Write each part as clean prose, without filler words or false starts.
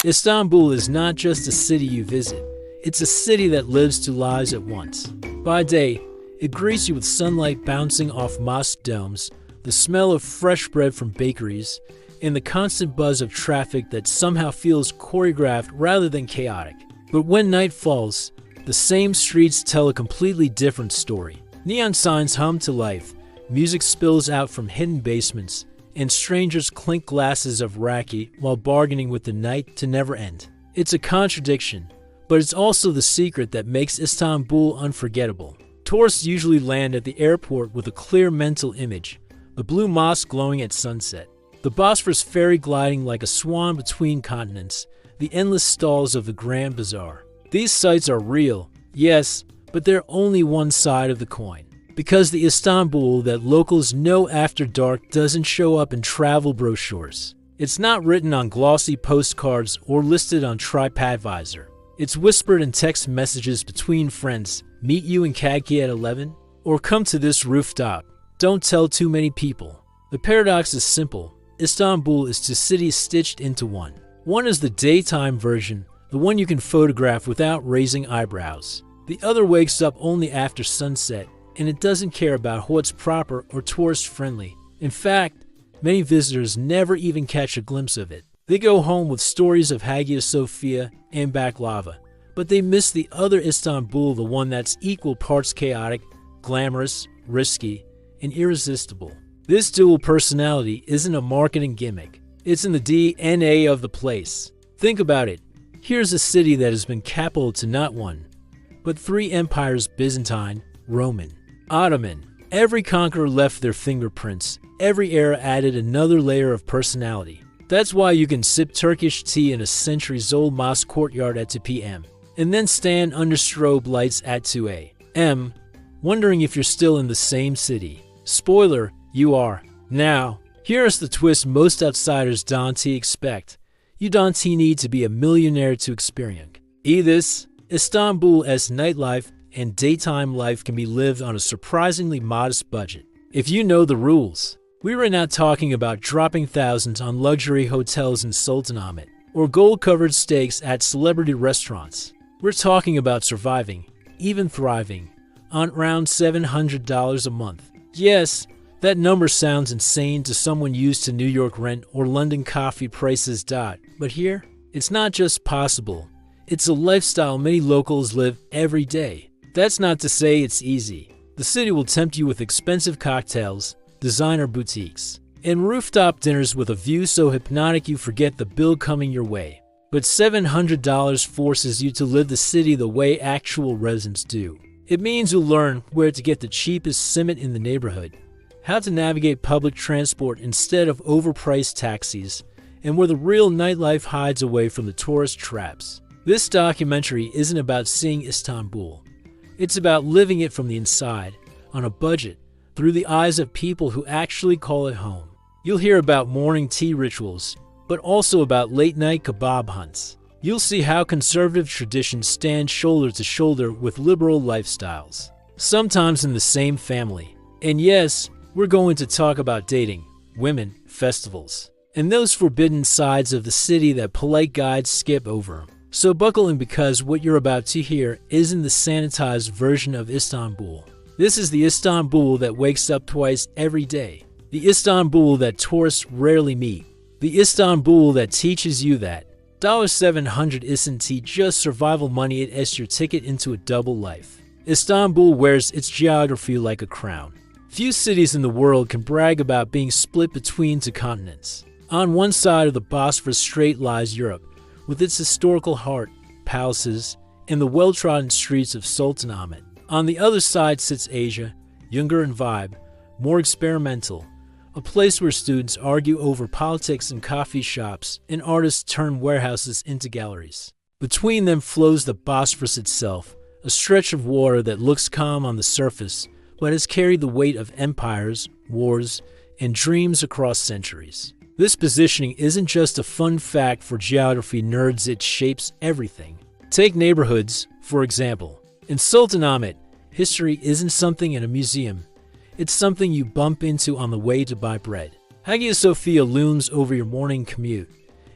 Istanbul is not just a city you visit, it's a city that lives two lives at once. By day, it greets you with sunlight bouncing off mosque domes, the smell of fresh bread from bakeries, and the constant buzz of traffic that somehow feels choreographed rather than chaotic. But when night falls, the same streets tell a completely different story. Neon signs hum to life, music spills out from hidden basements, and strangers clink glasses of raki while bargaining with the night to never end. It's a contradiction, but it's also the secret that makes Istanbul unforgettable. Tourists usually land at the airport with a clear mental image, the blue mosque glowing at sunset, the Bosphorus ferry gliding like a swan between continents, the endless stalls of the Grand Bazaar. These sights are real, yes, but they're only one side of the coin. Because the Istanbul that locals know after dark doesn't show up in travel brochures. It's not written on glossy postcards or listed on TripAdvisor. It's whispered in text messages between friends, meet you in khaki at 11, or come to this rooftop. Don't tell too many people. The paradox is simple. Istanbul is two cities stitched into one. One is the daytime version, the one you can photograph without raising eyebrows. The other wakes up only after sunset, and it doesn't care about what's proper or tourist-friendly. In fact, many visitors never even catch a glimpse of it. They go home with stories of Hagia Sophia and baklava, but they miss the other Istanbul, the one that's equal parts chaotic, glamorous, risky, and irresistible. This dual personality isn't a marketing gimmick. It's in the DNA of the place. Think about it. Here's a city that has been capital to not one, but three empires: Byzantine, Roman, Ottoman. Every conqueror left their fingerprints. Every era added another layer of personality. That's why you can sip Turkish tea in a centuries-old mosque courtyard at 2 p.m. and then stand under strobe lights at 2 a.m. wondering if you're still in the same city. Spoiler, you are. Now, here's the twist most outsiders don't expect. You don't need to be a millionaire to experience this. Istanbul's nightlife and daytime life can be lived on a surprisingly modest budget, if you know the rules. We are not talking about dropping thousands on luxury hotels in Sultanahmet or gold-covered steaks at celebrity restaurants. We're talking about surviving, even thriving, on around $700 a month. Yes, that number sounds insane to someone used to New York rent or London coffee prices. But here, it's not just possible. It's a lifestyle many locals live every day. That's not to say it's easy. The city will tempt you with expensive cocktails, designer boutiques, and rooftop dinners with a view so hypnotic you forget the bill coming your way. But $700 forces you to live the city the way actual residents do. It means you'll learn where to get the cheapest simit in the neighborhood, how to navigate public transport instead of overpriced taxis, and where the real nightlife hides away from the tourist traps. This documentary isn't about seeing Istanbul. It's about living it from the inside, on a budget, through the eyes of people who actually call it home. You'll hear about morning tea rituals, but also about late-night kebab hunts. You'll see how conservative traditions stand shoulder to shoulder with liberal lifestyles, sometimes in the same family. And yes, we're going to talk about dating, women, festivals, and those forbidden sides of the city that polite guides skip over. So buckle in, because what you're about to hear isn't the sanitized version of Istanbul. This is the Istanbul that wakes up twice every day. The Istanbul that tourists rarely meet. The Istanbul that teaches you that $700 isn't just survival money, it's your ticket into a double life. Istanbul wears its geography like a crown. Few cities in the world can brag about being split between two continents. On one side of the Bosphorus Strait lies Europe, with its historical heart, palaces, and the well-trodden streets of Sultanahmet. On the other side sits Asia, younger in vibe, more experimental, a place where students argue over politics in coffee shops and artists turn warehouses into galleries. Between them flows the Bosphorus itself, a stretch of water that looks calm on the surface, but has carried the weight of empires, wars, and dreams across centuries. This positioning isn't just a fun fact for geography nerds, it shapes everything. Take neighborhoods, for example. In Sultanahmet, history isn't something in a museum. It's something you bump into on the way to buy bread. Hagia Sophia looms over your morning commute,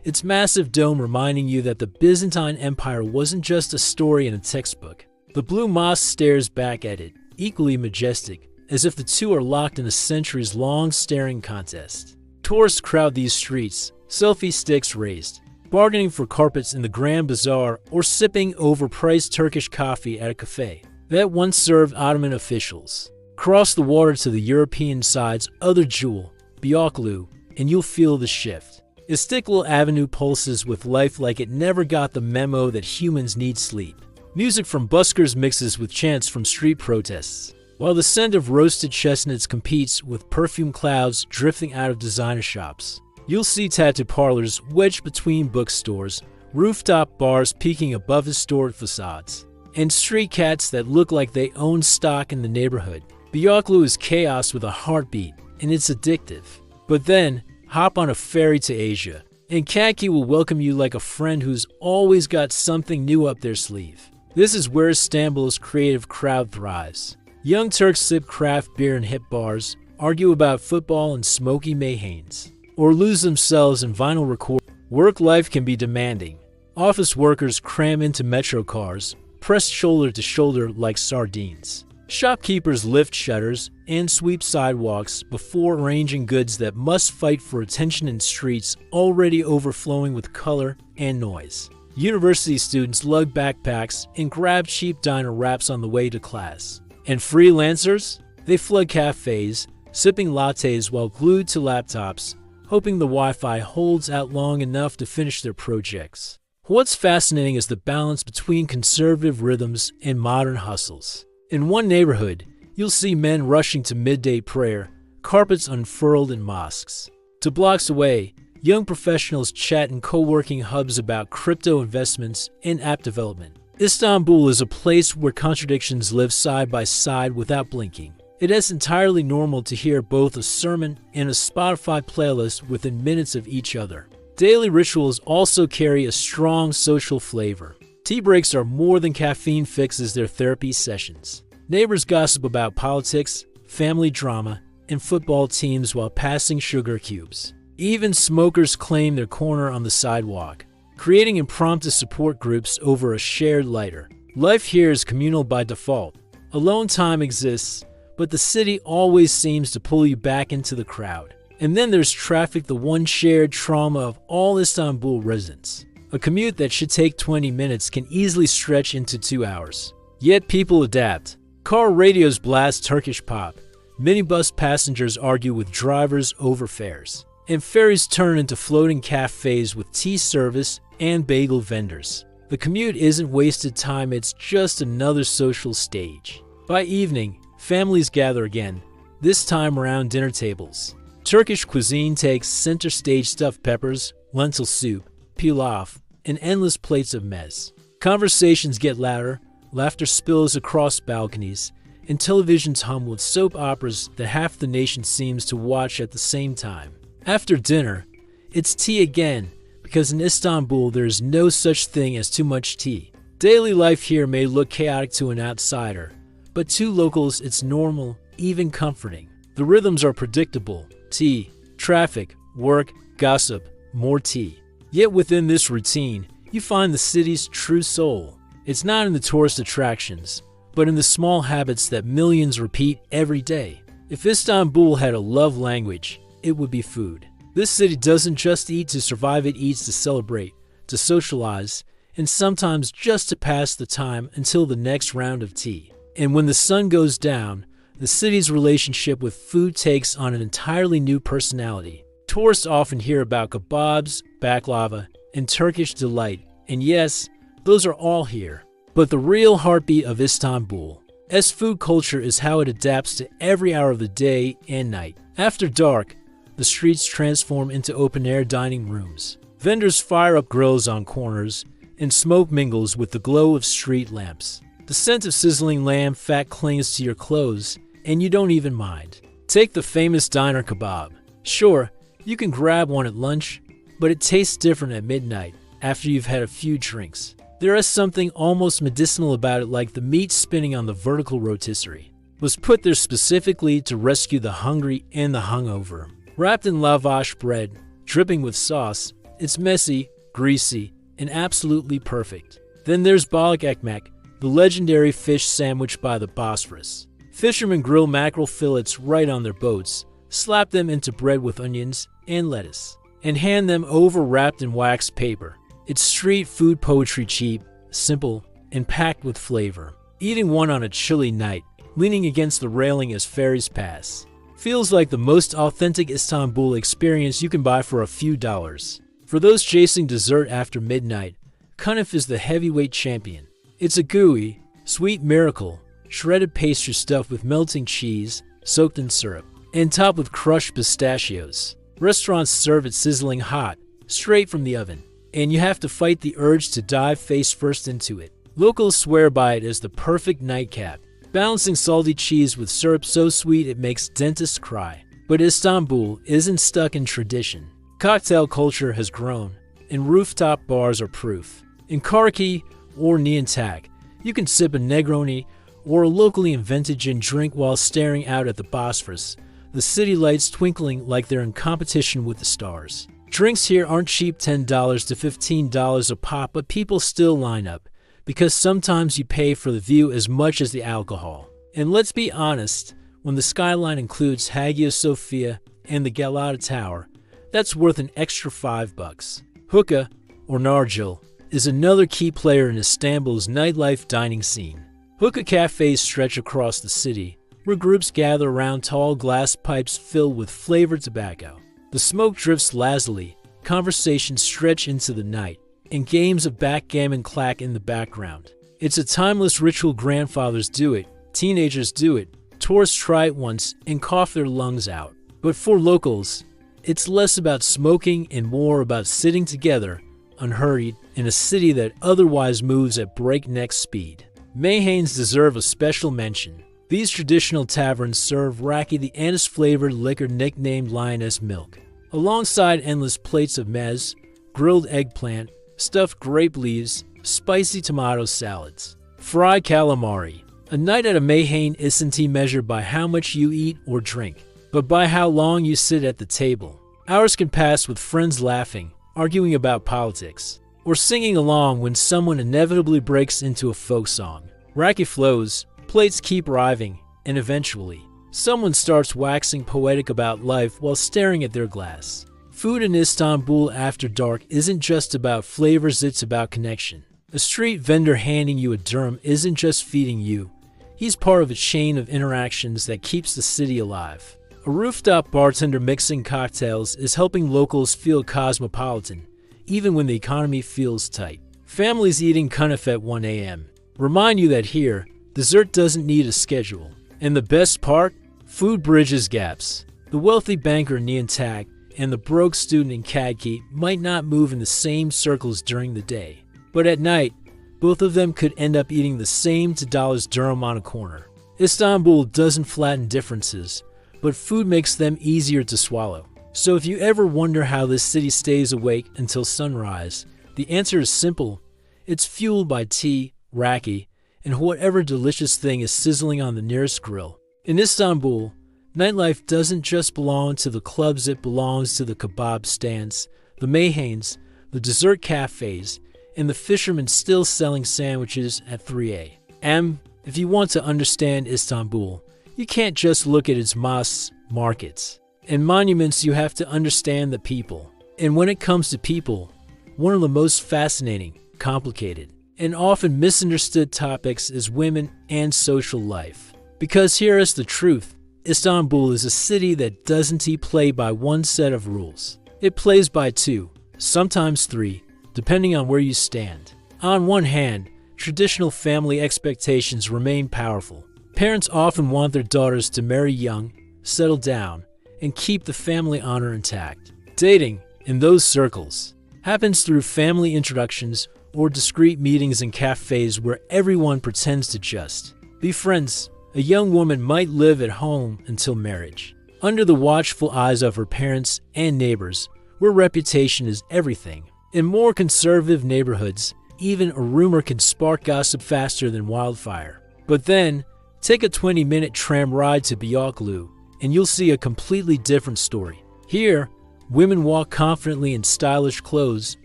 its massive dome reminding you that the Byzantine Empire wasn't just a story in a textbook. The blue mosque stares back at it, equally majestic, as if the two are locked in a centuries-long staring contest. Tourists crowd these streets, selfie sticks raised, bargaining for carpets in the Grand Bazaar or sipping overpriced Turkish coffee at a cafe that once served Ottoman officials. Cross the water to the European side's other jewel, Beyoğlu, and you'll feel the shift. Istiklal Avenue pulses with life like it never got the memo that humans need sleep. Music from buskers mixes with chants from street protests, while the scent of roasted chestnuts competes with perfume clouds drifting out of designer shops. You'll see tattoo parlors wedged between bookstores, rooftop bars peeking above historic facades, and street cats that look like they own stock in the neighborhood. Beyoğlu is chaos with a heartbeat, and it's addictive. But then, hop on a ferry to Asia, and khaki will welcome you like a friend who's always got something new up their sleeve. This is where Istanbul's creative crowd thrives. Young Turks sip craft beer in hip bars, argue about football and smoky meyhanes, or lose themselves in vinyl record. Work life can be demanding. Office workers cram into metro cars, pressed shoulder to shoulder like sardines. Shopkeepers lift shutters and sweep sidewalks before arranging goods that must fight for attention in streets already overflowing with color and noise. University students lug backpacks and grab cheap diner wraps on the way to class. And freelancers? They flood cafes, sipping lattes while glued to laptops, hoping the Wi-Fi holds out long enough to finish their projects. What's fascinating is the balance between conservative rhythms and modern hustles. In one neighborhood, you'll see men rushing to midday prayer, carpets unfurled in mosques. 2 blocks away, young professionals chat in co-working hubs about crypto investments and app development. Istanbul is a place where contradictions live side by side without blinking. It is entirely normal to hear both a sermon and a Spotify playlist within minutes of each other. Daily rituals also carry a strong social flavor. Tea breaks are more than caffeine fixes their therapy sessions. Neighbors gossip about politics, family drama, and football teams while passing sugar cubes. Even smokers claim their corner on the sidewalk, creating impromptu support groups over a shared lighter. Life here is communal by default. Alone time exists, but the city always seems to pull you back into the crowd. And then there's traffic, the one shared trauma of all Istanbul residents. A commute that should take 20 minutes can easily stretch into 2 hours. Yet people adapt. Car radios blast Turkish pop. Minibus passengers argue with drivers over fares. And ferries turn into floating cafes with tea service and bagel vendors. The commute isn't wasted time, it's just another social stage. By evening, families gather again, this time around dinner tables. Turkish cuisine takes center stage: stuffed peppers, lentil soup, pilaf, and endless plates of mez. Conversations get louder, laughter spills across balconies, and televisions hum with soap operas that half the nation seems to watch at the same time. After dinner, it's tea again, because in Istanbul there is no such thing as too much tea. Daily life here may look chaotic to an outsider, but to locals it's normal, even comforting. The rhythms are predictable: tea, traffic, work, gossip, more tea. Yet within this routine, you find the city's true soul. It's not in the tourist attractions, but in the small habits that millions repeat every day. If Istanbul had a love language, it would be food. This city doesn't just eat to survive, it eats to celebrate, to socialize, and sometimes just to pass the time until the next round of tea. And when the sun goes down, the city's relationship with food takes on an entirely new personality. Tourists often hear about kebabs, baklava, and Turkish delight, and yes, those are all here. But the real heartbeat of Istanbul's food culture is how it adapts to every hour of the day and night. After dark, the streets transform into open-air dining rooms. Vendors fire up grills on corners, and smoke mingles with the glow of street lamps. The scent of sizzling lamb fat clings to your clothes, and you don't even mind. Take the famous diner kebab. Sure, you can grab one at lunch, but it tastes different at midnight after you've had a few drinks. There is something almost medicinal about it, like the meat spinning on the vertical rotisserie was put there specifically to rescue the hungry and the hungover. Wrapped in lavash bread, dripping with sauce, It's messy, greasy, and absolutely perfect. Then there's balık ekmek, the legendary fish sandwich by the Bosphorus. Fishermen grill mackerel fillets right on their boats, slap them into bread with onions and lettuce, and hand them over wrapped in wax paper. It's street food poetry, cheap, simple, and packed with flavor. Eating one on a chilly night, leaning against the railing as ferries pass, feels like the most authentic Istanbul experience you can buy for a few dollars. For those chasing dessert after midnight, kunefe is the heavyweight champion. It's a gooey, sweet miracle, shredded pastry stuffed with melting cheese, soaked in syrup, and topped with crushed pistachios. Restaurants serve it sizzling hot, straight from the oven, and you have to fight the urge to dive face first into it. Locals swear by it as the perfect nightcap, balancing salty cheese with syrup so sweet it makes dentists cry. But Istanbul isn't stuck in tradition. Cocktail culture has grown, and rooftop bars are proof. In Karki or Niantak, you can sip a Negroni or a locally invented gin drink while staring out at the Bosphorus, the city lights twinkling like they're in competition with the stars. Drinks here aren't cheap, $10 to $15 a pop, but people still line up, because sometimes you pay for the view as much as the alcohol. And let's be honest, when the skyline includes Hagia Sophia and the Galata Tower, that's worth an extra $5. Hookah, or nargile, is another key player in Istanbul's nightlife dining scene. Hookah cafes stretch across the city, where groups gather around tall glass pipes filled with flavored tobacco. The smoke drifts lazily, conversations stretch into the night, and games of backgammon clack in the background. It's a timeless ritual. Grandfathers do it, teenagers do it, tourists try it once and cough their lungs out. But for locals, it's less about smoking and more about sitting together, unhurried, in a city that otherwise moves at breakneck speed. Meyhanes deserve a special mention. These traditional taverns serve raki, the anise-flavored liquor nicknamed lioness milk, alongside endless plates of mez, grilled eggplant, stuffed grape leaves, spicy tomato salads. Fried calamari. A night at a meyhane isn't measured by how much you eat or drink, but by how long you sit at the table. Hours can pass with friends laughing, arguing about politics, or singing along when someone inevitably breaks into a folk song. Raki flows, plates keep arriving, and eventually, someone starts waxing poetic about life while staring at their glass. Food in Istanbul after dark isn't just about flavors, it's about connection. A street vendor handing you a dirham isn't just feeding you. He's part of a chain of interactions that keeps the city alive. A rooftop bartender mixing cocktails is helping locals feel cosmopolitan, even when the economy feels tight. Families eating kunefe at 1 a.m. remind you that here, dessert doesn't need a schedule. And the best part? Food bridges gaps. The wealthy banker in Niantak and the broke student in Kadki might not move in the same circles during the day, but at night, both of them could end up eating the same $2 dirham on a corner. Istanbul doesn't flatten differences, but food makes them easier to swallow. So if you ever wonder how this city stays awake until sunrise, the answer is simple. It's fueled by tea, raki, and whatever delicious thing is sizzling on the nearest grill. In Istanbul, nightlife doesn't just belong to the clubs, it belongs to the kebab stands, the meyhanes, the dessert cafes, and the fishermen still selling sandwiches at 3 a.m. If you want to understand Istanbul, you can't just look at its mosques, markets, and monuments. You have to understand the people. And when it comes to people, one of the most fascinating, complicated, and often misunderstood topics is women and social life. Because here is the truth. Istanbul is a city that doesn't play by one set of rules. It plays by two, sometimes three, depending on where you stand. On one hand, traditional family expectations remain powerful. Parents often want their daughters to marry young, settle down, and keep the family honor intact. Dating, in those circles, happens through family introductions or discreet meetings in cafes where everyone pretends to just be friends. A young woman might live at home until marriage, under the watchful eyes of her parents and neighbors, where reputation is everything. In more conservative neighborhoods, even a rumor can spark gossip faster than wildfire. But then, take a 20-minute tram ride to Beyoğlu, and you'll see a completely different story. Here, women walk confidently in stylish clothes,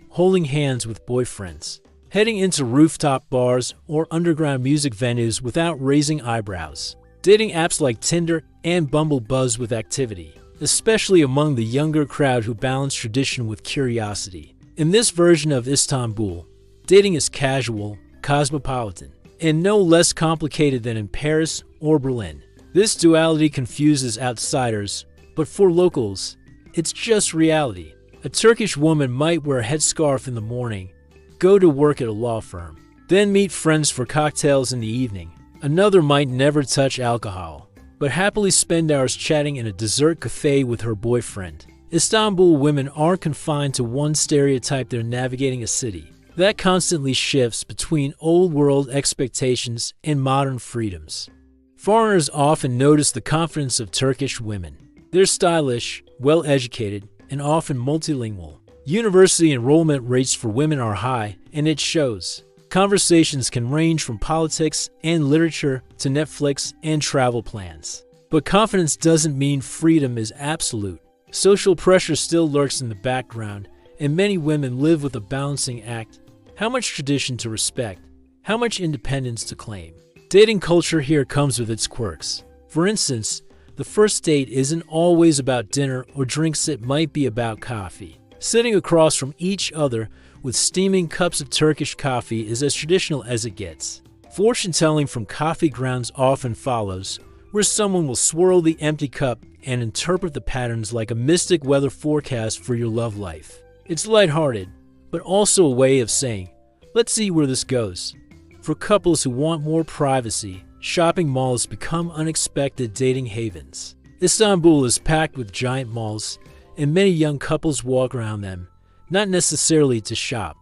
holding hands with boyfriends, heading into rooftop bars or underground music venues without raising eyebrows. Dating apps like Tinder and Bumble buzz with activity, especially among the younger crowd who balance tradition with curiosity. In this version of Istanbul, dating is casual, cosmopolitan, and no less complicated than in Paris or Berlin. This duality confuses outsiders, but for locals, it's just reality. A Turkish woman might wear a headscarf in the morning, go to work at a law firm, then meet friends for cocktails in the evening. Another might never touch alcohol, but happily spend hours chatting in a dessert cafe with her boyfriend. Istanbul women aren't confined to one stereotype. They're navigating a city that constantly shifts between old-world expectations and modern freedoms. Foreigners often notice the confidence of Turkish women. They're stylish, well-educated, and often multilingual. University enrollment rates for women are high, and it shows. Conversations can range from politics and literature to Netflix and travel plans. But confidence doesn't mean freedom is absolute. Social pressure still lurks in the background, and many women live with a balancing act. How much tradition to respect? How much independence to claim? Dating culture here comes with its quirks. For instance, the first date isn't always about dinner or drinks, it might be about coffee. Sitting across from each other with steaming cups of Turkish coffee is as traditional as it gets. Fortune-telling from coffee grounds often follows, where someone will swirl the empty cup and interpret the patterns like a mystic weather forecast for your love life. It's lighthearted, but also a way of saying, let's see where this goes. For couples who want more privacy, shopping malls become unexpected dating havens. Istanbul is packed with giant malls, and many young couples walk around them, not necessarily to shop,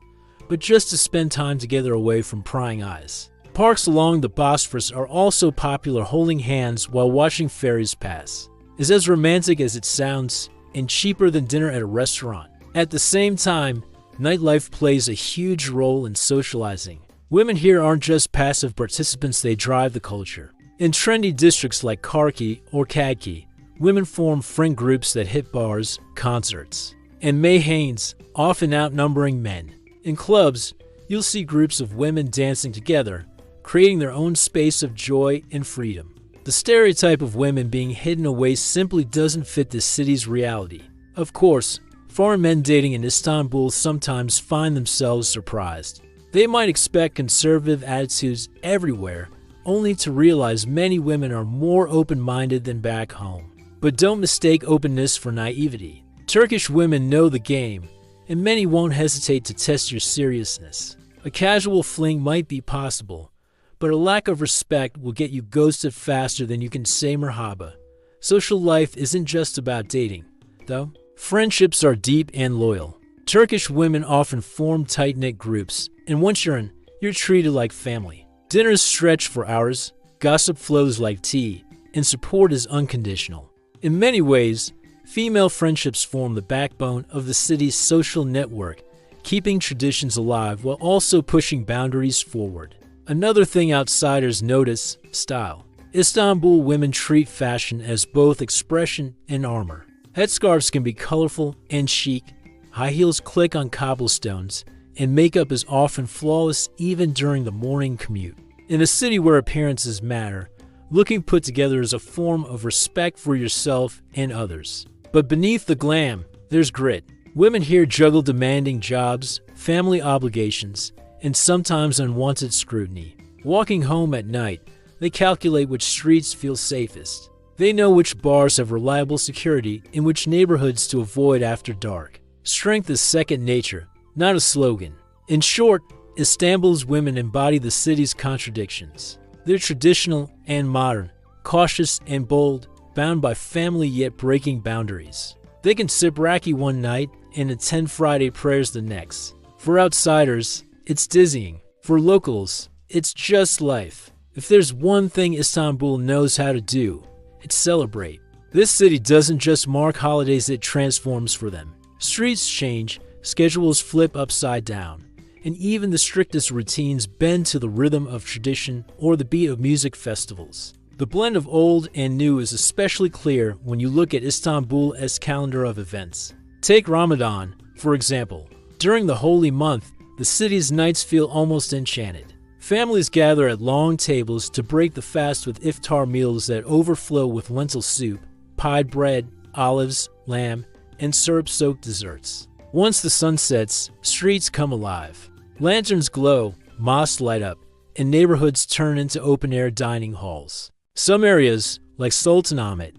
but just to spend time together away from prying eyes. Parks along the Bosphorus are also popular, holding hands while watching ferries pass. It's as romantic as it sounds, and cheaper than dinner at a restaurant. At the same time, nightlife plays a huge role in socializing. Women here aren't just passive participants, they drive the culture. In trendy districts like Karki or Kadki, women form friend groups that hit bars, concerts, and meyhanes, often outnumbering men. In clubs, you'll see groups of women dancing together, creating their own space of joy and freedom. The stereotype of women being hidden away simply doesn't fit this city's reality. Of course, foreign men dating in Istanbul sometimes find themselves surprised. They might expect conservative attitudes everywhere, only to realize many women are more open-minded than back home. But don't mistake openness for naivety. Turkish women know the game, and many won't hesitate to test your seriousness. A casual fling might be possible, but a lack of respect will get you ghosted faster than you can say merhaba. Social life isn't just about dating, though. Friendships are deep and loyal. Turkish women often form tight-knit groups, and once you're in, you're treated like family. Dinners stretch for hours, gossip flows like tea, and support is unconditional. In many ways, female friendships form the backbone of the city's social network, keeping traditions alive while also pushing boundaries forward. Another thing outsiders notice: style. Istanbul women treat fashion as both expression and armor. Headscarves can be colorful and chic, high heels click on cobblestones, and makeup is often flawless even during the morning commute. In a city where appearances matter, looking put together is a form of respect for yourself and others. But beneath the glam, there's grit. Women here juggle demanding jobs, family obligations, and sometimes unwanted scrutiny. Walking home at night, they calculate which streets feel safest. They know which bars have reliable security and which neighborhoods to avoid after dark. Strength is second nature, not a slogan. In short, Istanbul's women embody the city's contradictions. They're traditional and modern, cautious and bold, bound by family yet breaking boundaries. They can sip raki one night and attend Friday prayers the next. For outsiders, it's dizzying. For locals, it's just life. If there's one thing Istanbul knows how to do, it's celebrate. This city doesn't just mark holidays, it transforms for them. Streets change, schedules flip upside down, and even the strictest routines bend to the rhythm of tradition or the beat of music festivals. The blend of old and new is especially clear when you look at Istanbul's calendar of events. Take Ramadan, for example. During the holy month, the city's nights feel almost enchanted. Families gather at long tables to break the fast with iftar meals that overflow with lentil soup, pied bread, olives, lamb, and syrup-soaked desserts. Once the sun sets, streets come alive. Lanterns glow, mosques light up, and neighborhoods turn into open-air dining halls. Some areas, like Sultanahmet,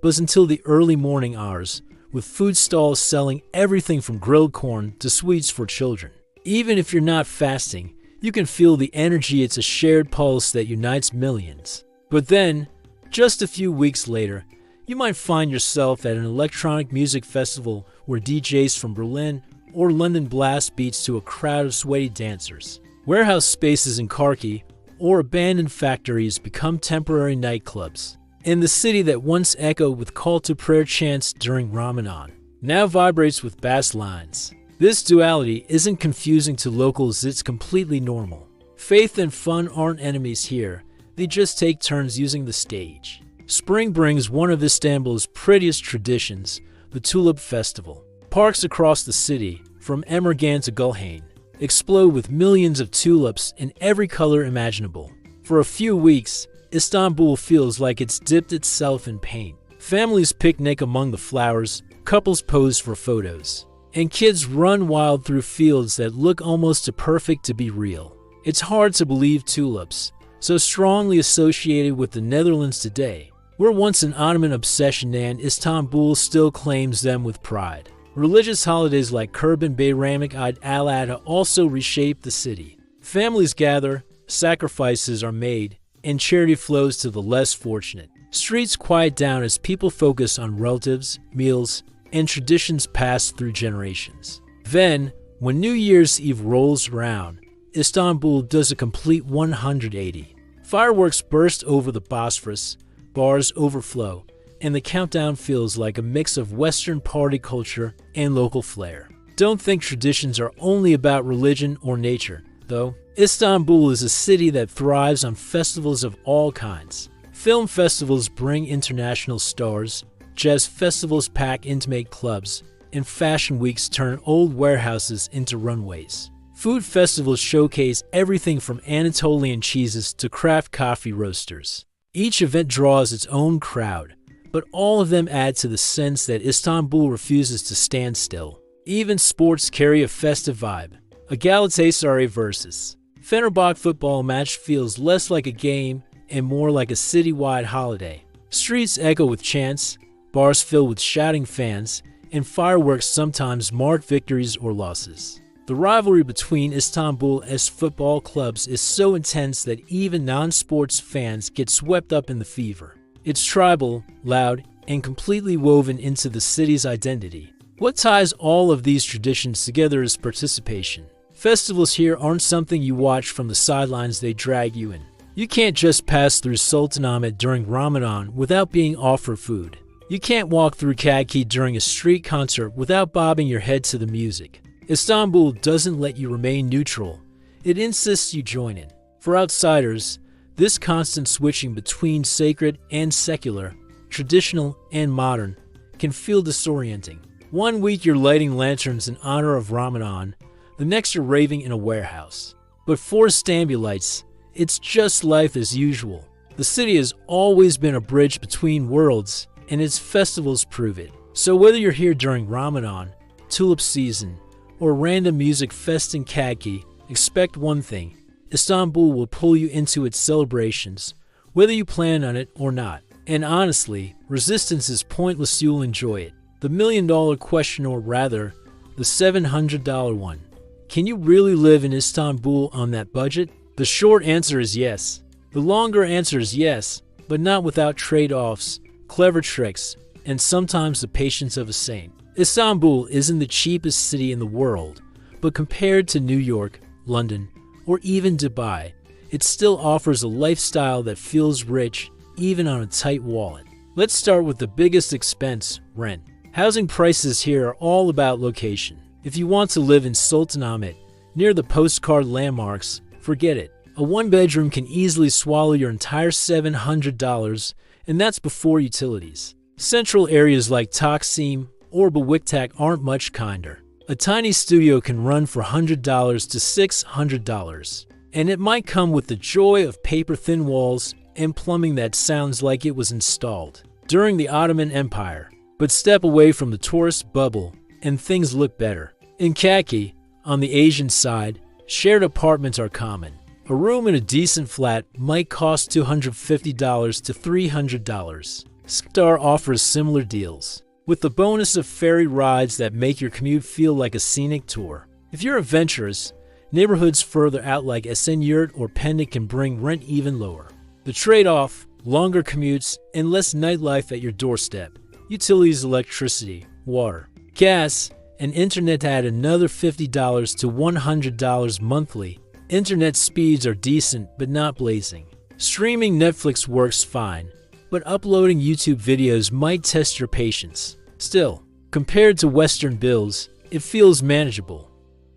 buzz until the early morning hours, with food stalls selling everything from grilled corn to sweets for children. Even if you're not fasting, you can feel the energy. It's a shared pulse that unites millions. But then, just a few weeks later, you might find yourself at an electronic music festival where DJs from Berlin or London blast beats to a crowd of sweaty dancers. Warehouse spaces in Kharkiv or abandoned factories become temporary nightclubs. And the city that once echoed with call to prayer chants during Ramadan now vibrates with bass lines. This duality isn't confusing to locals, it's completely normal. Faith and fun aren't enemies here, they just take turns using the stage. Spring brings one of Istanbul's prettiest traditions, the Tulip Festival. Parks across the city, from Emirgan to Gulhane, explode with millions of tulips in every color imaginable. For a few weeks, Istanbul feels like it's dipped itself in paint. Families picnic among the flowers, couples pose for photos, and kids run wild through fields that look almost too perfect to be real. It's hard to believe tulips, so strongly associated with the Netherlands today, were once an Ottoman obsession, and Istanbul still claims them with pride. Religious holidays like Kurban Bayramı Eid al-Adha also reshape the city. Families gather, sacrifices are made, and charity flows to the less fortunate. Streets quiet down as people focus on relatives, meals, and traditions passed through generations. Then, when New Year's Eve rolls around, Istanbul does a complete 180. Fireworks burst over the Bosphorus, bars overflow, and the countdown feels like a mix of Western party culture and local flair. Don't think traditions are only about religion or nature, though. Istanbul is a city that thrives on festivals of all kinds. Film festivals bring international stars, jazz festivals pack intimate clubs, and fashion weeks turn old warehouses into runways. Food festivals showcase everything from Anatolian cheeses to craft coffee roasters. Each event draws its own crowd, but all of them add to the sense that Istanbul refuses to stand still. Even sports carry a festive vibe. A Galatasaray versus Fenerbahçe football match feels less like a game and more like a citywide holiday. Streets echo with chants, bars fill with shouting fans, and fireworks sometimes mark victories or losses. The rivalry between Istanbul's football clubs is so intense that even non-sports fans get swept up in the fever. It's tribal, loud, and completely woven into the city's identity. What ties all of these traditions together is participation. Festivals here aren't something you watch from the sidelines, they drag you in. You can't just pass through Sultanahmet during Ramadan without being offered food. You can't walk through Kaki during a street concert without bobbing your head to the music. Istanbul doesn't let you remain neutral. It insists you join in. For outsiders, this constant switching between sacred and secular, traditional and modern, can feel disorienting. One week you're lighting lanterns in honor of Ramadan, the next you're raving in a warehouse. But for Istanbulites, it's just life as usual. The city has always been a bridge between worlds, and its festivals prove it. So whether you're here during Ramadan, tulip season, or random music fest in Kaki, expect one thing: Istanbul will pull you into its celebrations, whether you plan on it or not. And honestly, resistance is pointless, you'll enjoy it. The $1 million question, or rather, the $700 one. Can you really live in Istanbul on that budget? The short answer is yes. The longer answer is yes, but not without trade-offs, clever tricks, and sometimes the patience of a saint. Istanbul isn't the cheapest city in the world, but compared to New York, London, or even Dubai, it still offers a lifestyle that feels rich even on a tight wallet. Let's start with the biggest expense: rent. Housing prices here are all about location. If you want to live in Sultanahmet, near the postcard landmarks, forget it. A one-bedroom can easily swallow your entire $700, and that's before utilities. Central areas like Taksim, or Bewiktak aren't much kinder. A tiny studio can run for $100 to $600, and it might come with the joy of paper-thin walls and plumbing that sounds like it was installed during the Ottoman Empire. But step away from the tourist bubble, and things look better. In Kaki, on the Asian side, shared apartments are common. A room in a decent flat might cost $250 to $300. Sktar offers similar deals, with the bonus of ferry rides that make your commute feel like a scenic tour. If you're adventurous, neighborhoods further out like Esenyurt or Pendik can bring rent even lower. The trade-off: longer commutes and less nightlife at your doorstep. Utilities: electricity, water, gas, and internet add another $50 to $100 monthly. Internet speeds are decent but not blazing. Streaming Netflix works fine, but uploading YouTube videos might test your patience. Still, compared to Western bills, it feels manageable.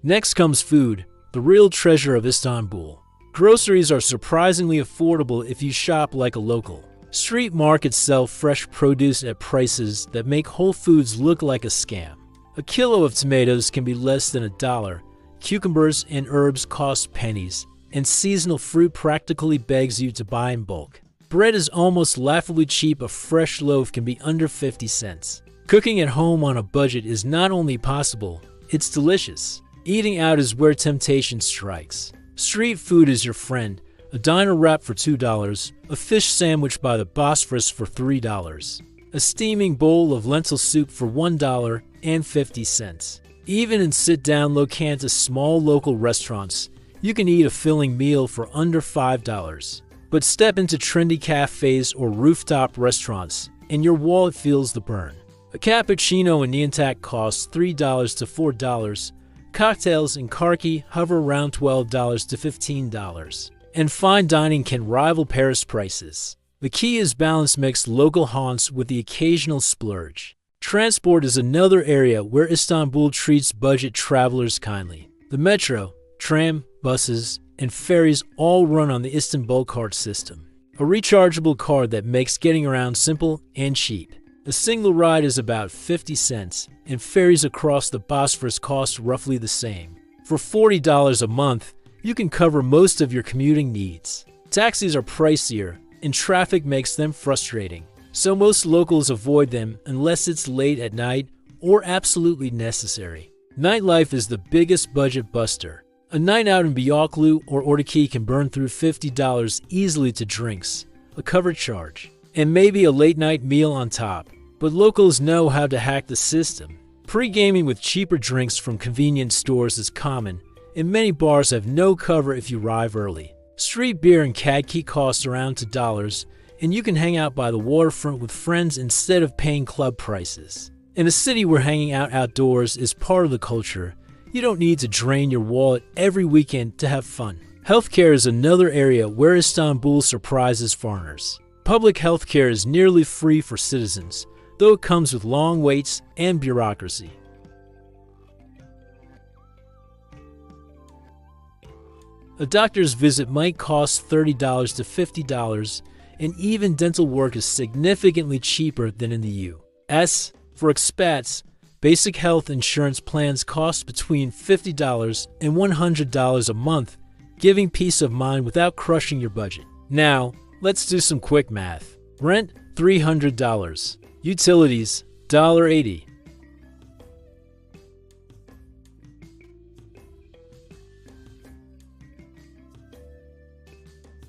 Next comes food, the real treasure of Istanbul. Groceries are surprisingly affordable if you shop like a local. Street markets sell fresh produce at prices that make Whole Foods look like a scam. A kilo of tomatoes can be less than $1. Cucumbers and herbs cost pennies, and seasonal fruit practically begs you to buy in bulk. Bread is almost laughably cheap. A fresh loaf can be under 50 cents. Cooking at home on a budget is not only possible, it's delicious. Eating out is where temptation strikes. Street food is your friend. A diner wrap for $2, a fish sandwich by the Bosphorus for $3, a steaming bowl of lentil soup for $1.50. Even in sit-down locanta small local restaurants, you can eat a filling meal for under $5. But step into trendy cafes or rooftop restaurants, and your wallet feels the burn. A cappuccino in Nyantak costs $3 to $4. Cocktails in Kharki hover around $12 to $15. And fine dining can rival Paris prices. The key is balance: mixed local haunts with the occasional splurge. Transport is another area where Istanbul treats budget travelers kindly. The metro, tram, buses, and ferries all run on the Istanbul card system, a rechargeable card that makes getting around simple and cheap. A single ride is about 50 cents, and ferries across the Bosphorus cost roughly the same. For $40 a month, you can cover most of your commuting needs. Taxis are pricier, and traffic makes them frustrating, so most locals avoid them unless it's late at night or absolutely necessary. Nightlife is the biggest budget buster. A night out in Beyoklu or Ortaköy can burn through $50 easily to drinks, a covered charge, and maybe a late-night meal on top. But locals know how to hack the system. Pre-gaming with cheaper drinks from convenience stores is common, and many bars have no cover if you arrive early. Street beer in Kaki costs around $2, and you can hang out by the waterfront with friends instead of paying club prices. In a city where hanging out outdoors is part of the culture, you don't need to drain your wallet every weekend to have fun. Healthcare is another area where Istanbul surprises foreigners. Public healthcare is nearly free for citizens, though it comes with long waits and bureaucracy. A doctor's visit might cost $30 to $50, and even dental work is significantly cheaper than in the U.S. For expats, basic health insurance plans cost between $50 and $100 a month, giving peace of mind without crushing your budget. Now, let's do some quick math. Rent, $300. Utilities, $1.80.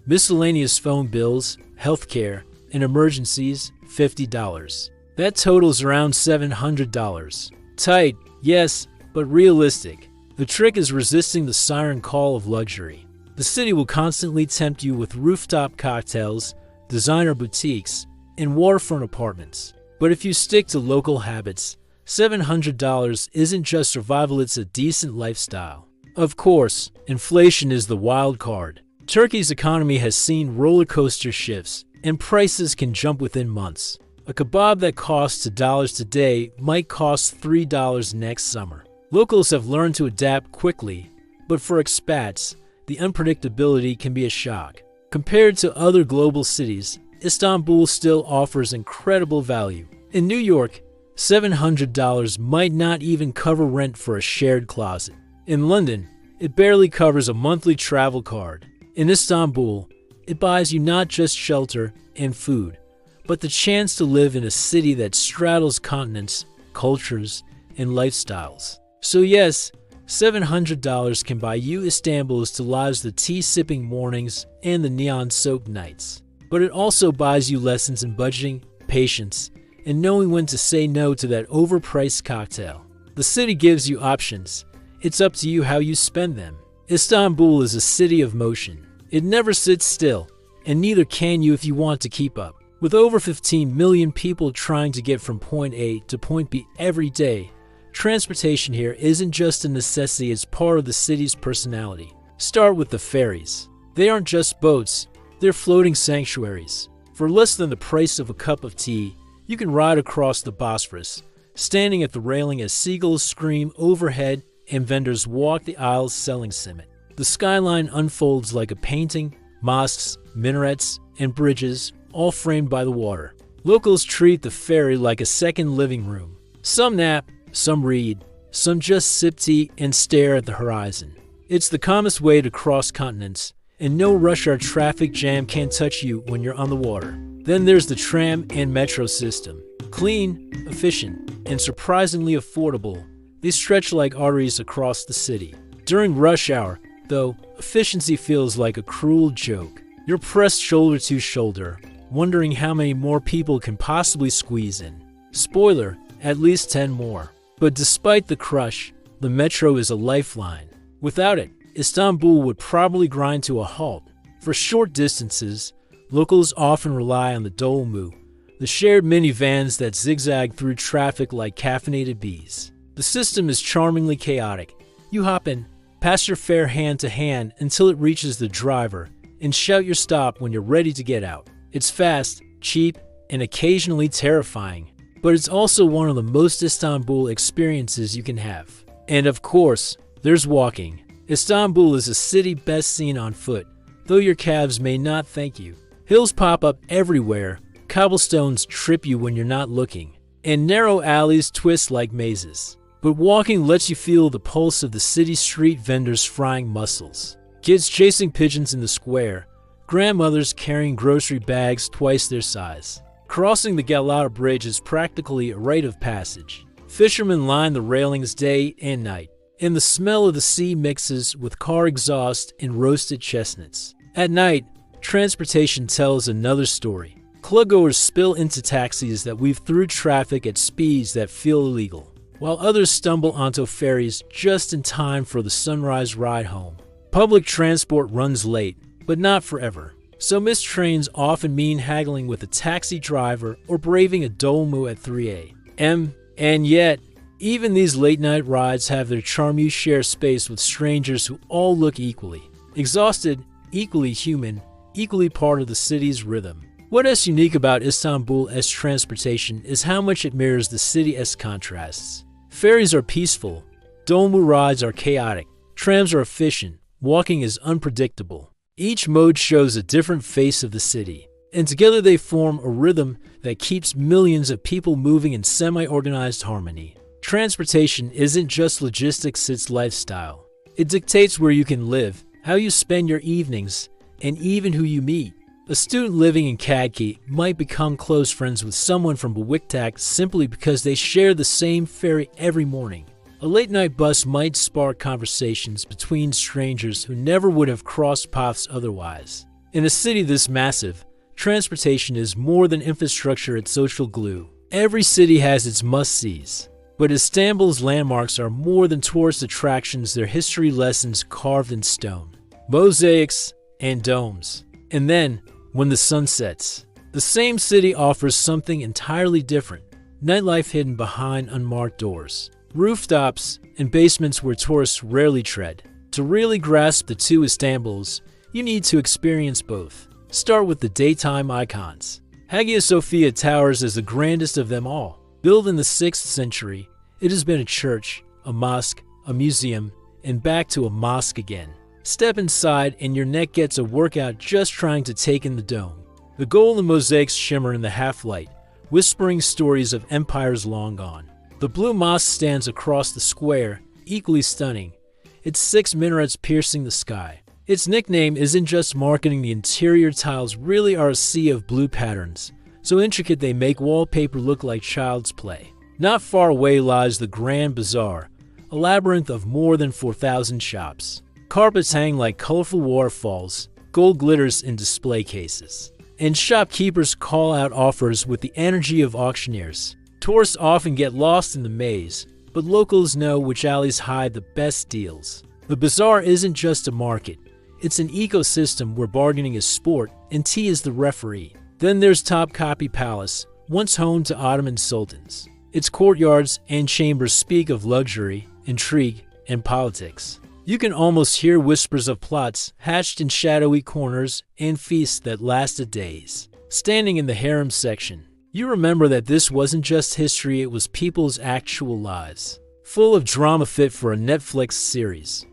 Miscellaneous phone bills, healthcare, and emergencies, $50. That totals around $700. Tight, yes, but realistic. The trick is resisting the siren call of luxury. The city will constantly tempt you with rooftop cocktails, designer boutiques, and waterfront apartments. But if you stick to local habits, $700 isn't just survival, it's a decent lifestyle. Of course, inflation is the wild card. Turkey's economy has seen roller coaster shifts, and prices can jump within months. A kebab that costs $2 today might cost $3 next summer. Locals have learned to adapt quickly, but for expats, the unpredictability can be a shock. Compared to other global cities, Istanbul still offers incredible value. In New York, $700 might not even cover rent for a shared closet. In London, it barely covers a monthly travel card. In Istanbul, it buys you not just shelter and food, but the chance to live in a city that straddles continents, cultures, and lifestyles. So yes, $700 can buy you Istanbul's to lives the tea-sipping mornings and the neon-soaked nights. But it also buys you lessons in budgeting, patience, and knowing when to say no to that overpriced cocktail. The city gives you options. It's up to you how you spend them. Istanbul is a city of motion. It never sits still, and neither can you if you want to keep up. With over 15 million people trying to get from point A to point B every day, transportation here isn't just a necessity, it's part of the city's personality. Start with the ferries. They aren't just boats, they're floating sanctuaries. For less than the price of a cup of tea, you can ride across the Bosphorus, standing at the railing as seagulls scream overhead and vendors walk the aisles selling simit. The skyline unfolds like a painting, mosques, minarets, and bridges, all framed by the water. Locals treat the ferry like a second living room. Some nap, some read, some just sip tea and stare at the horizon. It's the calmest way to cross continents, and no rush hour traffic jam can touch you when you're on the water. Then there's the tram and metro system. Clean, efficient, and surprisingly affordable, they stretch like arteries across the city. During rush hour, though, efficiency feels like a cruel joke. You're pressed shoulder to shoulder, wondering how many more people can possibly squeeze in. Spoiler, at least 10 more. But despite the crush, the metro is a lifeline. Without it, Istanbul would probably grind to a halt. For short distances, locals often rely on the dolmu, the shared minivans that zigzag through traffic like caffeinated bees. The system is charmingly chaotic. You hop in, pass your fare hand to hand until it reaches the driver, and shout your stop when you're ready to get out. It's fast, cheap, and occasionally terrifying, but it's also one of the most Istanbul experiences you can have. And of course, there's walking. Istanbul is a city best seen on foot, though your calves may not thank you. Hills pop up everywhere, cobblestones trip you when you're not looking, and narrow alleys twist like mazes. But walking lets you feel the pulse of the city street vendors frying mussels, kids chasing pigeons in the square, grandmothers carrying grocery bags twice their size. Crossing the Galata Bridge is practically a rite of passage. Fishermen line the railings day and night, and the smell of the sea mixes with car exhaust and roasted chestnuts. At night, transportation tells another story. Clubgoers spill into taxis that weave through traffic at speeds that feel illegal, while others stumble onto ferries just in time for the sunrise ride home. Public transport runs late, but not forever. So missed trains often mean haggling with a taxi driver or braving a dolmu at 3 a.m. And yet, even these late-night rides have their charm. You share space with strangers who all look equally exhausted, equally human, equally part of the city's rhythm. What is unique about Istanbul as transportation is how much it mirrors the city as contrasts. Ferries are peaceful, dolmu rides are chaotic, trams are efficient, walking is unpredictable. Each mode shows a different face of the city, and together they form a rhythm that keeps millions of people moving in semi-organized harmony. Transportation isn't just logistics, it's lifestyle. It dictates where you can live, how you spend your evenings, and even who you meet. A student living in Kadki might become close friends with someone from Beşiktaş simply because they share the same ferry every morning. A late-night bus might spark conversations between strangers who never would have crossed paths otherwise. In a city this massive, transportation is more than infrastructure, it's social glue. Every city has its must-sees, but Istanbul's landmarks are more than tourist attractions, they're history lessons carved in stone, mosaics, and domes. And then, when the sun sets, the same city offers something entirely different. Nightlife hidden behind unmarked doors, rooftops, and basements where tourists rarely tread. To really grasp the two Istanbuls, you need to experience both. Start with the daytime icons. Hagia Sophia Towers is the grandest of them all. Built in the 6th century, it has been a church, a mosque, a museum, and back to a mosque again. Step inside and your neck gets a workout just trying to take in the dome. The golden mosaics shimmer in the half-light, whispering stories of empires long gone. The Blue Mosque stands across the square, equally stunning, its 6 minarets piercing the sky. Its nickname isn't just marketing, the interior tiles really are a sea of blue patterns, so intricate they make wallpaper look like child's play. Not far away lies the Grand Bazaar, a labyrinth of more than 4,000 shops. Carpets hang like colorful waterfalls, gold glitters in display cases, and shopkeepers call out offers with the energy of auctioneers. Tourists often get lost in the maze, but locals know which alleys hide the best deals. The bazaar isn't just a market, it's an ecosystem where bargaining is sport and tea is the referee. Then there's Topkapi Palace, once home to Ottoman sultans. Its courtyards and chambers speak of luxury, intrigue, and politics. You can almost hear whispers of plots hatched in shadowy corners and feasts that lasted days. Standing in the harem section, you remember that this wasn't just history, it was people's actual lives, full of drama fit for a Netflix series.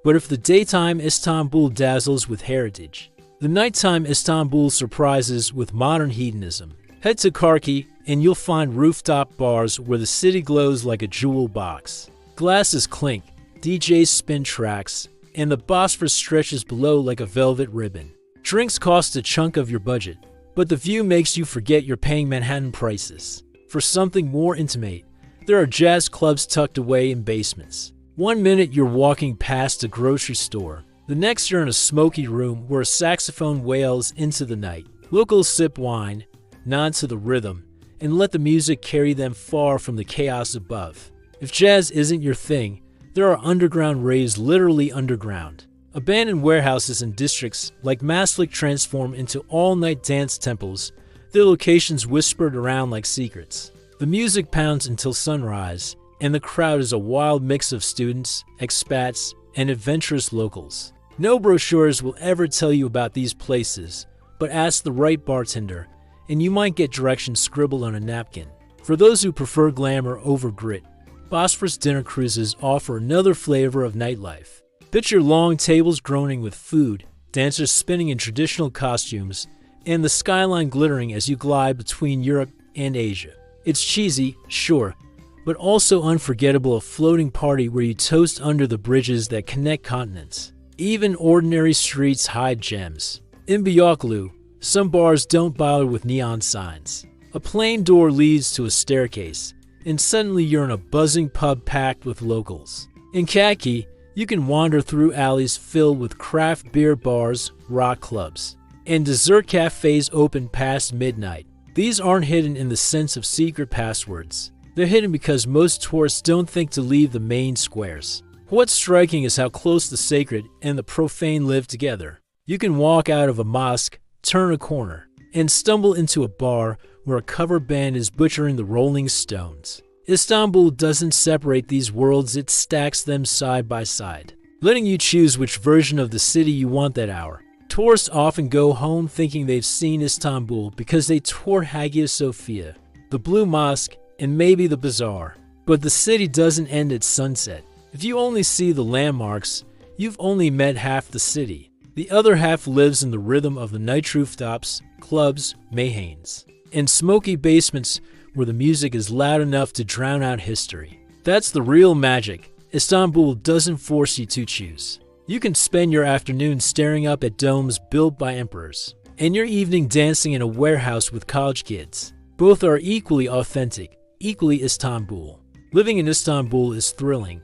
But if the daytime Istanbul dazzles with heritage, the nighttime Istanbul surprises with modern hedonism. Head to Karki and you'll find rooftop bars where the city glows like a jewel box. Glasses clink, DJs spin tracks, and the Bosphorus stretches below like a velvet ribbon. Drinks cost a chunk of your budget, but the view makes you forget you're paying Manhattan prices. For something more intimate, there are jazz clubs tucked away in basements. One minute you're walking past a grocery store, the next you're in a smoky room where a saxophone wails into the night. Locals sip wine, nod to the rhythm, and let the music carry them far from the chaos above. If jazz isn't your thing, there are underground raves, literally underground. Abandoned warehouses in districts like Maslik transform into all-night dance temples, their locations whispered around like secrets. The music pounds until sunrise, and the crowd is a wild mix of students, expats, and adventurous locals. No brochures will ever tell you about these places, but ask the right bartender, and you might get directions scribbled on a napkin. For those who prefer glamour over grit, Bosphorus dinner cruises offer another flavor of nightlife. Picture long tables groaning with food, dancers spinning in traditional costumes, and the skyline glittering as you glide between Europe and Asia. It's cheesy, sure, but also unforgettable, a floating party where you toast under the bridges that connect continents. Even ordinary streets hide gems. In Beyoklu, some bars don't bother with neon signs. A plain door leads to a staircase, and suddenly you're in a buzzing pub packed with locals. In Kaki, you can wander through alleys filled with craft beer bars, rock clubs, and dessert cafes open past midnight. These aren't hidden in the sense of secret passwords. They're hidden because most tourists don't think to leave the main squares. What's striking is how close the sacred and the profane live together. You can walk out of a mosque, turn a corner, and stumble into a bar where a cover band is butchering the Rolling Stones. Istanbul doesn't separate these worlds, it stacks them side by side, letting you choose which version of the city you want that hour. Tourists often go home thinking they've seen Istanbul because they toured Hagia Sophia, the Blue Mosque, and maybe the Bazaar. But the city doesn't end at sunset. If you only see the landmarks, you've only met half the city. The other half lives in the rhythm of the night rooftops, clubs, meyhanes, and smoky basements where the music is loud enough to drown out history. That's the real magic. Istanbul doesn't force you to choose. You can spend your afternoon staring up at domes built by emperors, and your evening dancing in a warehouse with college kids. Both are equally authentic, equally Istanbul. Living in Istanbul is thrilling.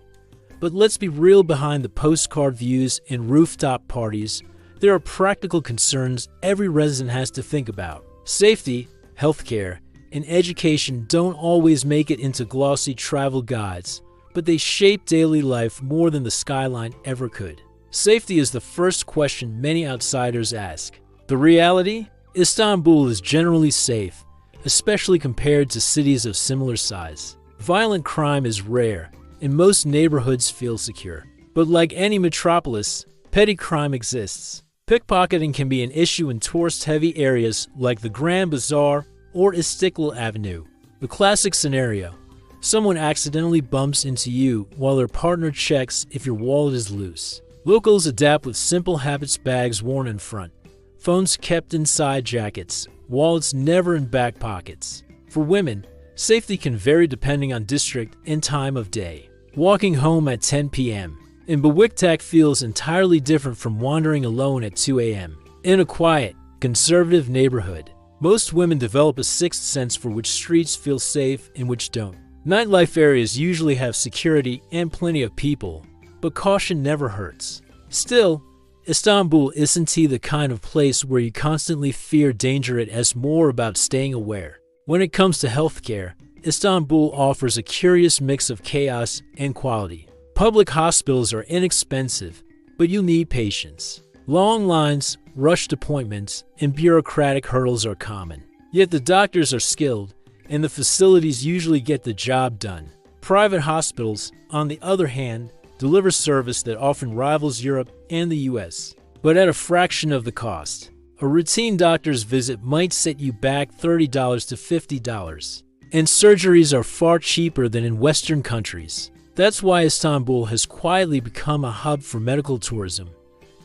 But let's be real, behind the postcard views and rooftop parties, there are practical concerns every resident has to think about. Safety, healthcare, and education don't always make it into glossy travel guides, but they shape daily life more than the skyline ever could. Safety is the first question many outsiders ask. The reality? Istanbul is generally safe, especially compared to cities of similar size. Violent crime is rare, and most neighborhoods feel secure. But like any metropolis, petty crime exists. Pickpocketing can be an issue in tourist-heavy areas like the Grand Bazaar or Istiklal Avenue. The classic scenario: someone accidentally bumps into you while their partner checks if your wallet is loose. Locals adapt with simple habits: bags worn in front, phones kept inside jackets, wallets never in back pockets. For women, safety can vary depending on district and time of day. Walking home at 10 p.m. in Beşiktaş feels entirely different from wandering alone at 2 a.m. In a quiet, conservative neighborhood, most women develop a sixth sense for which streets feel safe and which don't. Nightlife areas usually have security and plenty of people, but caution never hurts. Still, Istanbul isn't the kind of place where you constantly fear danger. It is more about staying aware. When it comes to healthcare, Istanbul offers a curious mix of chaos and quality. Public hospitals are inexpensive, but you need patience. Long lines, rushed appointments, and bureaucratic hurdles are common. Yet the doctors are skilled, and the facilities usually get the job done. Private hospitals, on the other hand, deliver service that often rivals Europe and the US, but at a fraction of the cost. A routine doctor's visit might set you back $30 to $50, and surgeries are far cheaper than in Western countries. That's why Istanbul has quietly become a hub for medical tourism.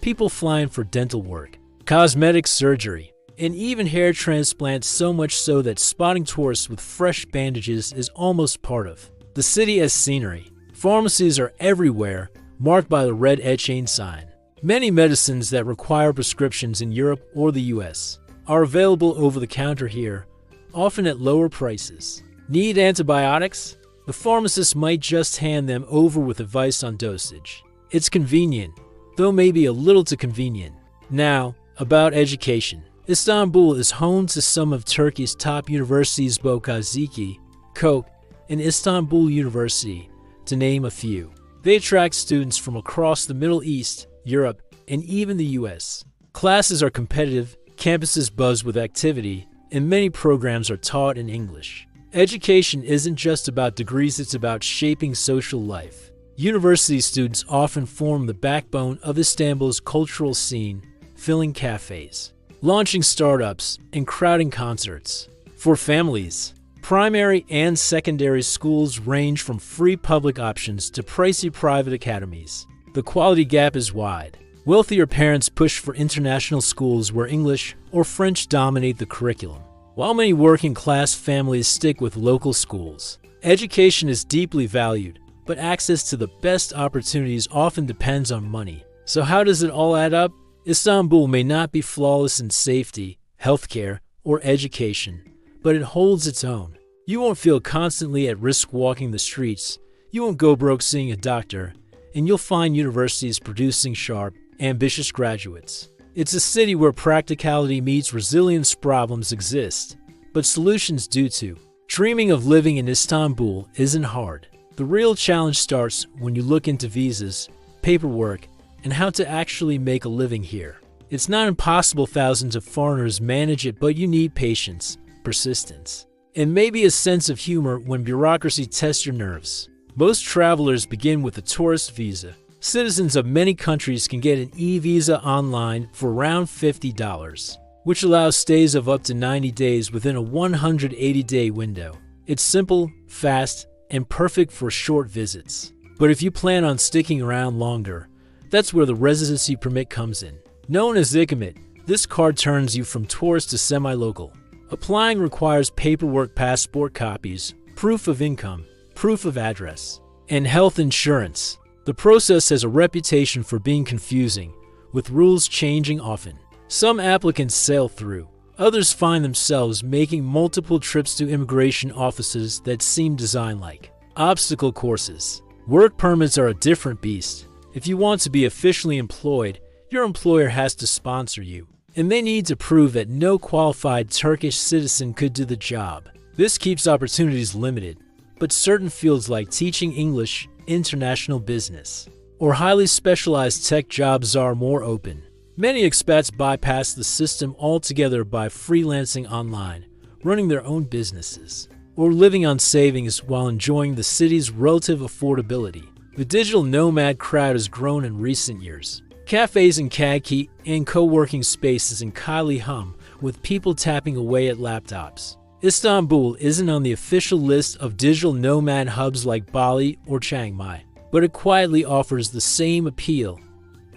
People flying for dental work, cosmetic surgery, and even hair transplants, so much so that spotting tourists with fresh bandages is almost part of the city as scenery. Pharmacies are everywhere, marked by the red etching sign. Many medicines that require prescriptions in Europe or the US are available over the counter here, often at lower prices. Need antibiotics? The pharmacist might just hand them over with advice on dosage. It's convenient, though maybe a little too convenient. Now, about education. Istanbul is home to some of Turkey's top universities, Boğaziçi, Koç, and Istanbul University, to name a few. They attract students from across the Middle East, Europe, and even the US. Classes are competitive, campuses buzz with activity, and many programs are taught in English. Education isn't just about degrees, it's about shaping social life. University students often form the backbone of Istanbul's cultural scene, filling cafes, launching startups, and crowding concerts. For families, primary and secondary schools range from free public options to pricey private academies. The quality gap is wide. Wealthier parents push for international schools where English or French dominate the curriculum, while many working-class families stick with local schools. Education is deeply valued, but access to the best opportunities often depends on money. So how does it all add up? Istanbul may not be flawless in safety, healthcare, or education, but it holds its own. You won't feel constantly at risk walking the streets, you won't go broke seeing a doctor, and you'll find universities producing sharp, ambitious graduates. It's a city where practicality meets resilience. Problems exist, but solutions do too. Dreaming of living in Istanbul isn't hard. The real challenge starts when you look into visas, paperwork, and how to actually make a living here. It's not impossible. Thousands of foreigners manage it, but you need patience, persistence, and maybe a sense of humor when bureaucracy tests your nerves. Most travelers begin with a tourist visa. Citizens of many countries can get an e-visa online for around $50, which allows stays of up to 90 days within a 180-day window. It's simple, fast, and perfect for short visits. But if you plan on sticking around longer, that's where the residency permit comes in. Known as ikamet, this card turns you from tourist to semi-local. Applying requires paperwork, passport copies, proof of income, proof of address, and health insurance. The process has a reputation for being confusing, with rules changing often. Some applicants sail through. Others find themselves making multiple trips to immigration offices that seem designed like obstacle courses. Work permits are a different beast. If you want to be officially employed, your employer has to sponsor you, and they need to prove that no qualified Turkish citizen could do the job. This keeps opportunities limited, but certain fields like teaching English, international business, or highly specialized tech jobs are more open. Many expats bypass the system altogether by freelancing online, running their own businesses, or living on savings while enjoying the city's relative affordability. The digital nomad crowd has grown in recent years. Cafes in Khaki and co-working spaces in Kylie hum with people tapping away at laptops. Istanbul isn't on the official list of digital nomad hubs like Bali or Chiang Mai, but it quietly offers the same appeal: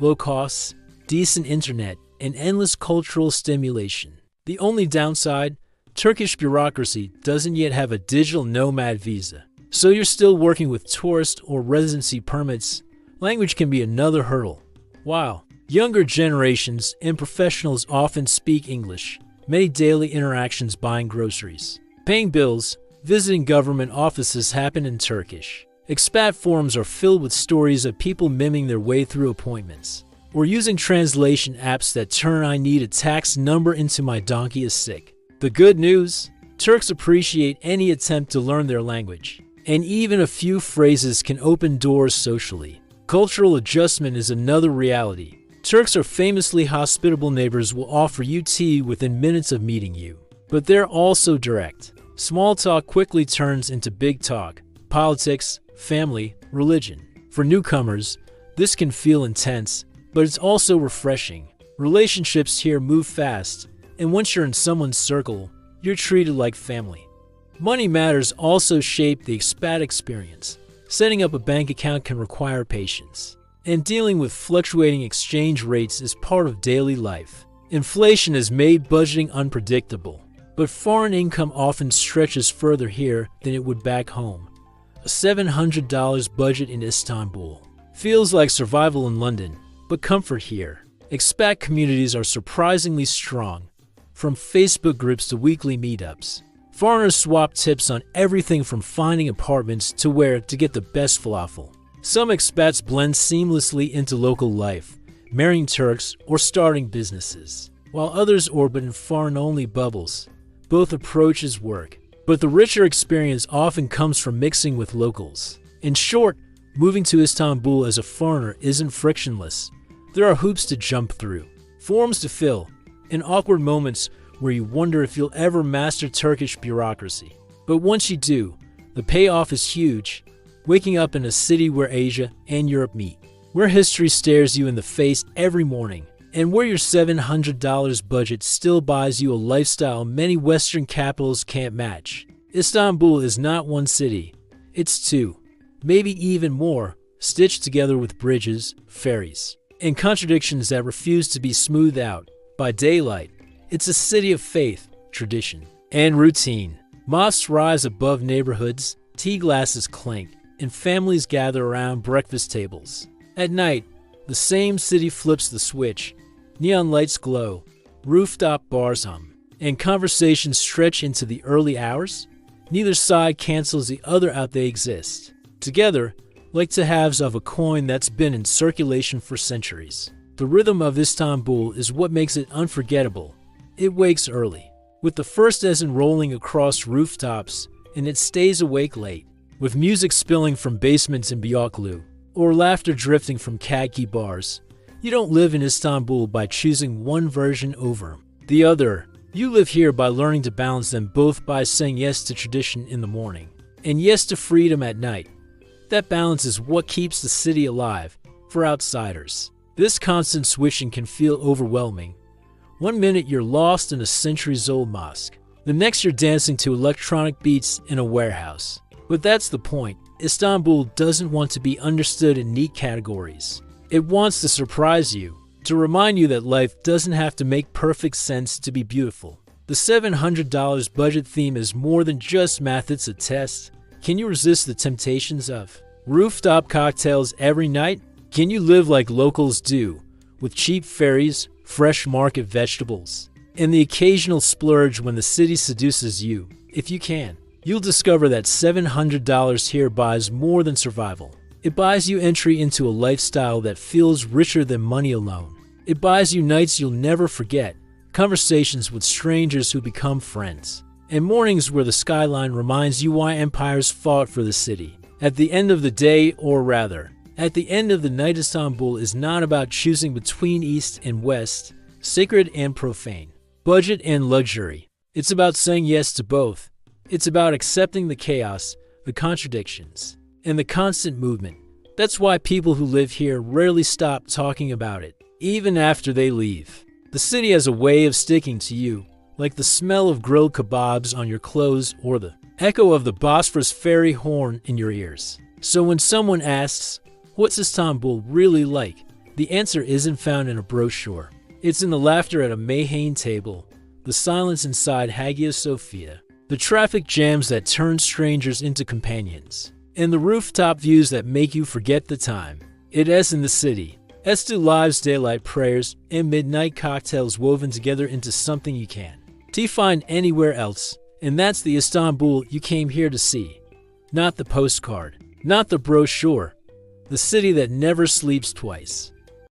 low costs, decent internet, and endless cultural stimulation. The only downside? Turkish bureaucracy doesn't yet have a digital nomad visa, so you're still working with tourist or residency permits. Language can be another hurdle. While younger generations and professionals often speak English, many daily interactions buying groceries, paying bills, visiting government offices happen in Turkish. Expat forums are filled with stories of people miming their way through appointments, or using translation apps that turn "I need a tax number" into "my donkey is sick." The good news? Turks appreciate any attempt to learn their language, and even a few phrases can open doors socially. Cultural adjustment is another reality. Turks are famously hospitable. Neighbors will offer you tea within minutes of meeting you, but they're also direct. Small talk quickly turns into big talk. Politics, family, religion. For newcomers, this can feel intense, but it's also refreshing. Relationships here move fast, and once you're in someone's circle, you're treated like family. Money matters also shape the expat experience. Setting up a bank account can require patience, and dealing with fluctuating exchange rates is part of daily life. Inflation has made budgeting unpredictable, but foreign income often stretches further here than it would back home. A $700 budget in Istanbul feels like survival in London, but comfort here. Expat communities are surprisingly strong, from Facebook groups to weekly meetups. Foreigners swap tips on everything from finding apartments to where to get the best falafel. Some expats blend seamlessly into local life, marrying Turks or starting businesses, while others orbit in foreign-only bubbles. Both approaches work, but the richer experience often comes from mixing with locals. In short, moving to Istanbul as a foreigner isn't frictionless. There are hoops to jump through, forms to fill, and awkward moments where you wonder if you'll ever master Turkish bureaucracy. But once you do, the payoff is huge. Waking up in a city where Asia and Europe meet, where history stares you in the face every morning, and where your $700 budget still buys you a lifestyle many Western capitals can't match. Istanbul is not one city, it's two, maybe even more, stitched together with bridges, ferries, and contradictions that refuse to be smoothed out. By daylight, it's a city of faith, tradition, and routine. Mosques rise above neighborhoods, tea glasses clink, and families gather around breakfast tables. At night, the same city flips the switch. Neon lights glow, rooftop bars hum, and conversations stretch into the early hours. Neither side cancels the other out. They exist together, like two halves of a coin that's been in circulation for centuries. The rhythm of Istanbul is what makes it unforgettable. It wakes early, with the first ezan rolling across rooftops, and it stays awake late, with music spilling from basements in Beyoğlu, or laughter drifting from khaki bars. You don't live in Istanbul by choosing one version over the other. You live here by learning to balance them both, by saying yes to tradition in the morning and yes to freedom at night. That balance is what keeps the city alive for outsiders. This constant switching can feel overwhelming. One minute you're lost in a centuries-old mosque. The next you're dancing to electronic beats in a warehouse. But that's the point. Istanbul doesn't want to be understood in neat categories. It wants to surprise you, to remind you that life doesn't have to make perfect sense to be beautiful. The $700 budget theme is more than just math, it's a test. Can you resist the temptations of rooftop cocktails every night? Can you live like locals do, with cheap ferries, fresh market vegetables, and the occasional splurge when the city seduces you? If you can, you'll discover that $700 here buys more than survival. It buys you entry into a lifestyle that feels richer than money alone. It buys you nights you'll never forget, conversations with strangers who become friends, and mornings where the skyline reminds you why empires fought for the city. At the end of the day, or rather, at the end of the night, Istanbul is not about choosing between East and West, sacred and profane, budget and luxury. It's about saying yes to both. It's about accepting the chaos, the contradictions, and the constant movement. That's why people who live here rarely stop talking about it, even after they leave. The city has a way of sticking to you, like the smell of grilled kebabs on your clothes or the echo of the Bosphorus ferry horn in your ears. So when someone asks, "What's Istanbul really like?" the answer isn't found in a brochure. It's in the laughter at a meyhane table, the silence inside Hagia Sophia, the traffic jams that turn strangers into companions, and the rooftop views that make you forget the time. It is in the city. As do lives, daylight prayers, and midnight cocktails woven together into something you can't find anywhere else. And that's the Istanbul you came here to see. Not the postcard, not the brochure, the city that never sleeps twice.